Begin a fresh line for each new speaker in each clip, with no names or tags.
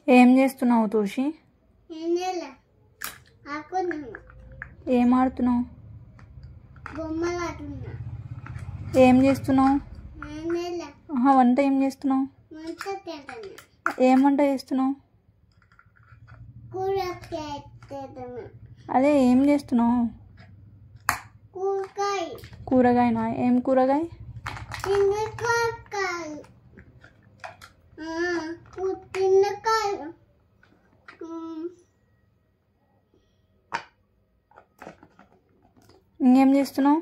ఏం చేస్తున్నావు తోషి? ఏం ఆడుతున్నావు? ఏం చేస్తున్నావు? వంట ఏం చేస్తున్నావు? ఏం వంట చేస్తున్నావు? అదే ఏం చేస్తున్నావు? కూరగాయనా? ఏం కూరగాయ? ఇంకేం చేస్తున్నావు?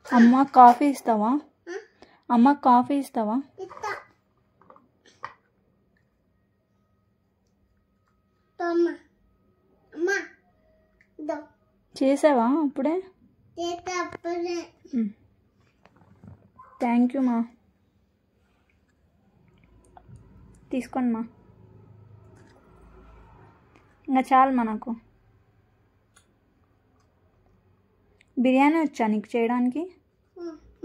అమ్మ కాఫీ ఇస్తావా? అమ్మ కాఫీ ఇస్తావా? చేసావా అప్పుడే? థ్యాంక్ యూ మా. తీసుకోండి మా. ఇంకా చాలు మా. నాకు బిర్యానీ వచ్చా నీకు చేయడానికి?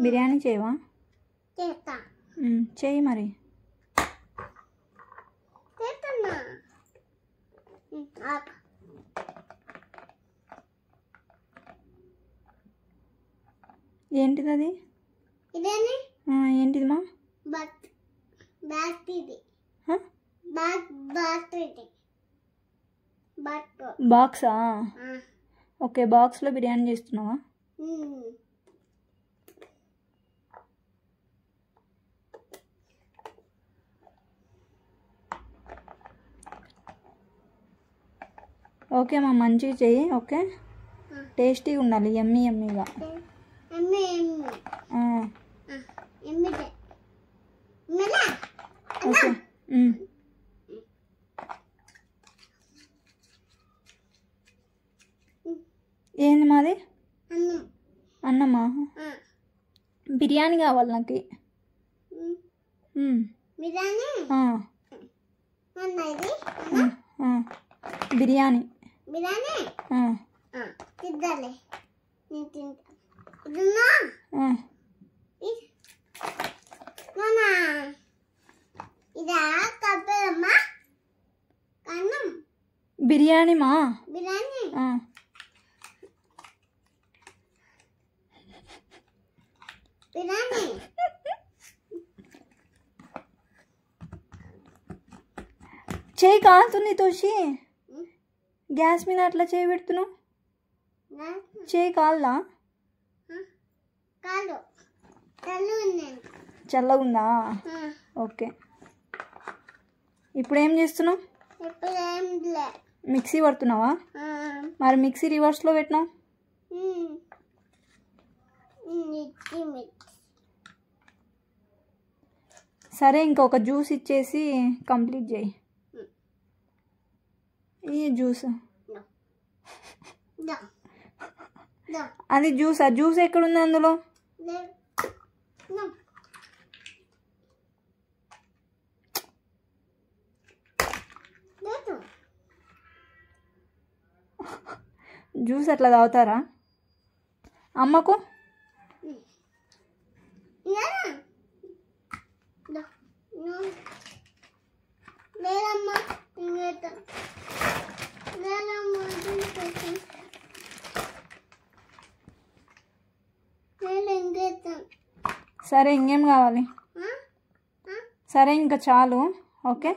బిర్యానీ చేయవా? చేయి మరి. ఏంటిది అది? ఏంటిది మా? బాక్సా? ఓకే, బాక్స్లో బిర్యానీ చేస్తున్నావా? ఓకే మా, మంచిగా చెయ్యి. ఓకే, టేస్టీగా ఉండాలి, యమ్మీ యమ్మీగా. ఓకే. ఏంది మాది? అన్నమా? బిర్యానీ కావాలి నాకు. బిర్యానీ. బిర్యానీ మా. చేయి కాలుతుంది తోషి. గ్యాస్ మీద అట్లా చేయి పెడుతున్నావు. చేయి కాల్దా? చల్లగుందా? ఓకే. ఇప్పుడు ఏం చేస్తున్నావు? మిక్సీ పడుతున్నావా? మరి మిక్సీ రివర్స్లో పెట్టినావు. సరే, ఇంకొక జ్యూస్ ఇచ్చేసి కంప్లీట్ చేయి. ఈ జ్యూస్ అది జ్యూస్. ఆ జ్యూస్ ఎక్కడుంది అందులో? జ్యూస్ అట్లా తాగుతారా? అమ్మకు సరే, ఇంకేం కావాలి? సరే, ఇంకా చాలు. ఓకే.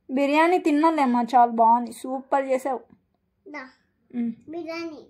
బిర్యానీ తిన్నాలేమ్మా, చాలా బాగుంది, సూపర్ చేసావు. బిర్యానీ